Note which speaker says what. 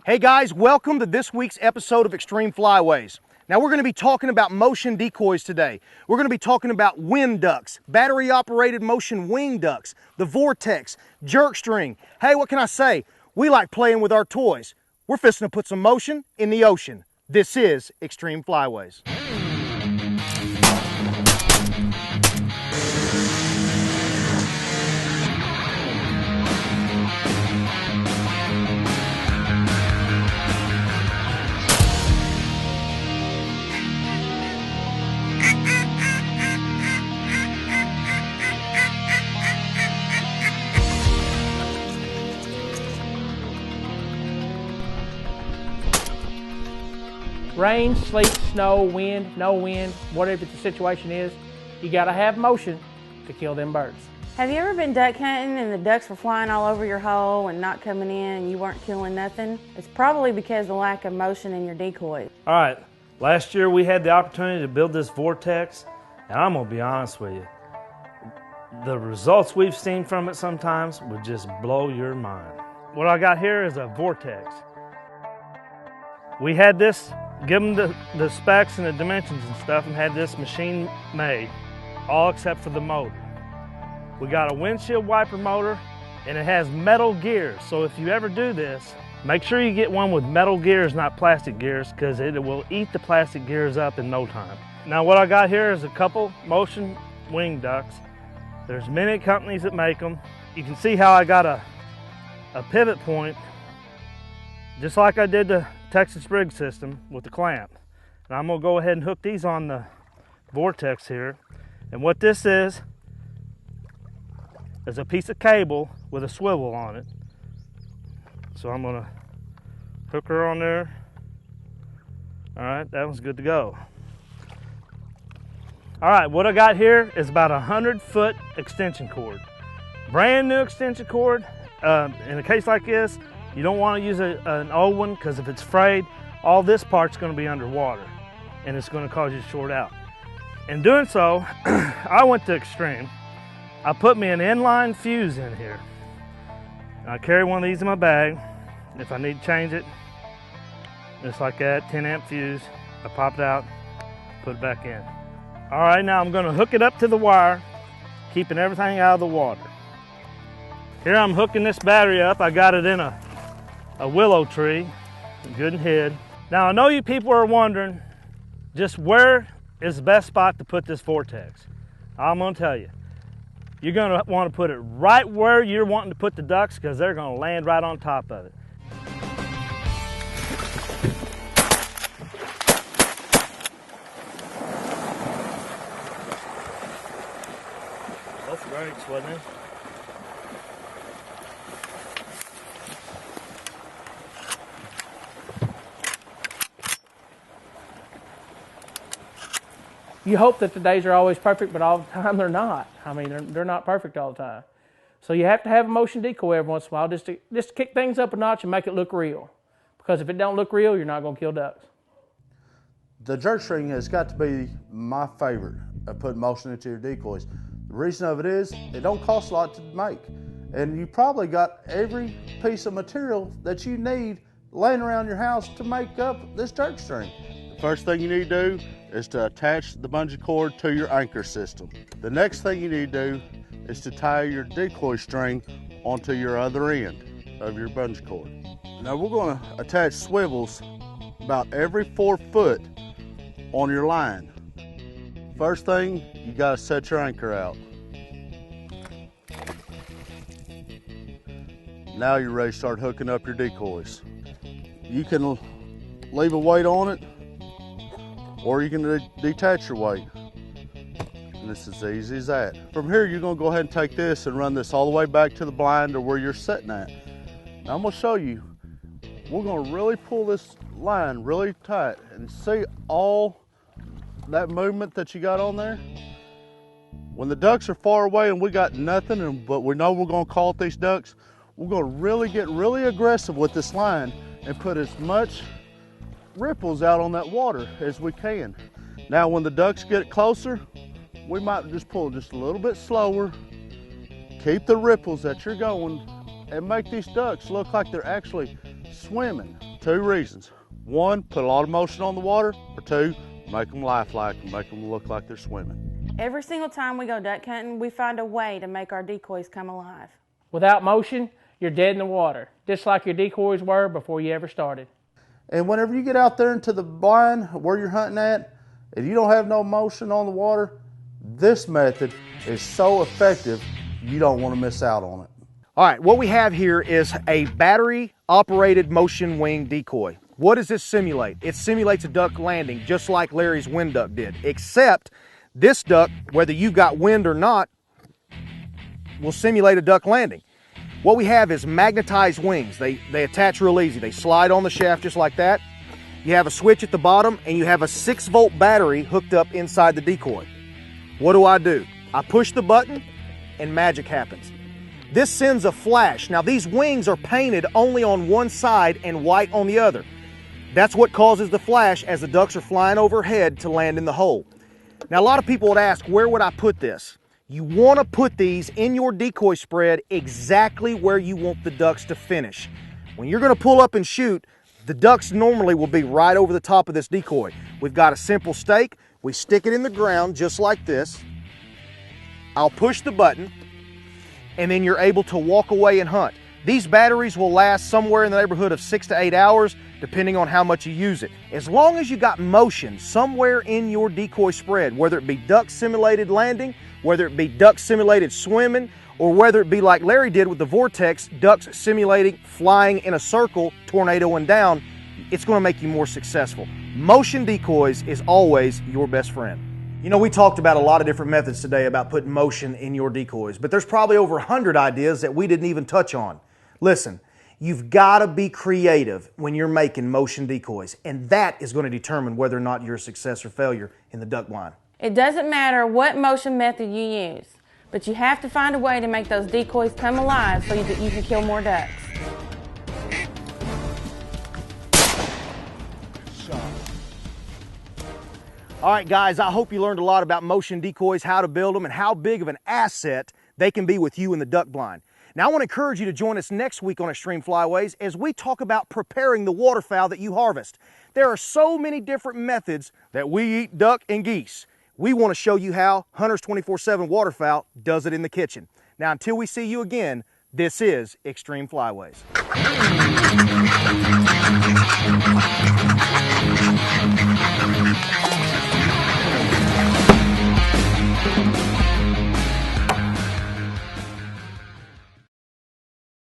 Speaker 1: Hey guys, welcome to this week's episode of Xtreme Flyways. Now we're going to be talking about motion decoys today. We're going to be talking about wind ducks, battery operated motion wing ducks, the Vortex, jerk string. Hey, what can I say? We like playing with our toys. We're fisting to put some motion in the ocean. This is Xtreme Flyways.
Speaker 2: Rain, sleet, snow, wind, no wind, whatever the situation is, you gotta have motion to kill them birds.
Speaker 3: Have you ever been duck hunting and the ducks were flying all over your hole and not coming in and you weren't killing nothing? It's probably because of the lack of motion in your decoys.
Speaker 4: All right, last year we had the opportunity to build this Vortex, and I'm gonna be honest with you, the results we've seen from it sometimes would just blow your mind. What I got here is a Vortex. We had this, give them the specs and the dimensions and stuff, and had this machine made, all except for the motor. We got a windshield wiper motor, and it has metal gears. So if you ever do this, make sure you get one with metal gears, not plastic gears, because it will eat the plastic gears up in no time. Now what I got here is a couple motion wing ducks. There's many companies that make them. You can see how I got a pivot point, just like I did the Texas rig system with the clamp. And I'm gonna go ahead and hook these on the Vortex here. And what this is a piece of cable with a swivel on it. So I'm gonna hook her on there. All right, that one's good to go. All right, what I got here is about a 100-foot extension cord. Brand new extension cord. In a case like this, you don't want to use an old one, because if it's frayed, all this part's going to be underwater and it's going to cause you to short out. In doing so, I went to Xtreme. I put me an inline fuse in here. And I carry one of these in my bag. If I need to change it, just like that, 10 amp fuse, I pop it out, put it back in. All right, now I'm going to hook it up to the wire, keeping everything out of the water. Here I'm hooking this battery up. I got it in a willow tree, good and hid. Now I know you people are wondering just where is the best spot to put this Vortex. I'm gonna tell you, you're gonna want to put it right where you're wanting to put the ducks, because they're gonna land right on top of it. Both brakes, wasn't it?
Speaker 2: You hope that the days are always perfect, but all the time they're not. I mean, they're not perfect all the time. So you have to have a motion decoy every once in a while just to kick things up a notch and make it look real. Because if it don't look real, you're not gonna kill ducks.
Speaker 5: The jerk string has got to be my favorite of putting motion into your decoys. The reason of it is, it don't cost a lot to make. And you probably got every piece of material that you need laying around your house to make up this jerk string. The first thing you need to do is to attach the bungee cord to your anchor system. The next thing you need to do is to tie your decoy string onto your other end of your bungee cord. Now we're going to attach swivels about every 4 foot on your line. First thing, you got to set your anchor out. Now you're ready to start hooking up your decoys. You can leave a weight on it, or you can detach your weight. And it's as easy as that. From here, you're gonna go ahead and take this and run this all the way back to the blind or where you're sitting at. Now I'm gonna show you, we're gonna really pull this line really tight and see all that movement that you got on there. When the ducks are far away and we got nothing, but we know we're gonna call at these ducks, we're gonna really get really aggressive with this line and put as much ripples out on that water as we can. Now when the ducks get closer, we might just pull just a little bit slower, keep the ripples that you're going, and make these ducks look like they're actually swimming two reasons. One, put a lot of motion on the water, or two, make them lifelike and make them look like they're swimming.
Speaker 3: Every single time we go duck hunting, we find a way to make our decoys come alive.
Speaker 2: Without motion, you're dead in the water, just like your decoys were before you ever started.
Speaker 5: And whenever you get out there into the blind where you're hunting at, if you don't have no motion on the water, this method is so effective, you don't want to miss out on it.
Speaker 1: All right, what we have here is a battery-operated motion wing decoy. What does this simulate? It simulates a duck landing, just like Larry's wind duck did, except this duck, whether you got wind or not, will simulate a duck landing. What we have is magnetized wings. They attach real easy. They slide on the shaft just like that. You have a switch at the bottom, and you have a 6-volt battery hooked up inside the decoy. What do? I push the button, and magic happens. This sends a flash. Now, these wings are painted only on one side and white on the other. That's what causes the flash as the ducks are flying overhead to land in the hole. Now, a lot of people would ask, where would I put this? You want to put these in your decoy spread exactly where you want the ducks to finish. When you're going to pull up and shoot, the ducks normally will be right over the top of this decoy. We've got a simple stake. We stick it in the ground just like this. I'll push the button, and then you're able to walk away and hunt. These batteries will last somewhere in the neighborhood of 6 to 8 hours, depending on how much you use it. As long as you got motion somewhere in your decoy spread, whether it be duck simulated landing, whether it be duck simulated swimming, or whether it be like Larry did with the Vortex, ducks simulating flying in a circle, tornadoing down, it's going to make you more successful. Motion decoys is always your best friend. You know, we talked about a lot of different methods today about putting motion in your decoys, but there's probably over 100 ideas that we didn't even touch on. Listen, you've got to be creative when you're making motion decoys, and that is going to determine whether or not you're a success or failure in the duck blind.
Speaker 3: It doesn't matter what motion method you use, but you have to find a way to make those decoys come alive so that you can kill more ducks.
Speaker 1: All right, guys, I hope you learned a lot about motion decoys, how to build them, and how big of an asset they can be with you in the duck blind. Now, I want to encourage you to join us next week on Xtreme Flyways as we talk about preparing the waterfowl that you harvest. There are so many different methods that we eat duck and geese. We want to show you how Hunters 24/7 Waterfowl does it in the kitchen. Now, until we see you again, this is Xtreme Flyways.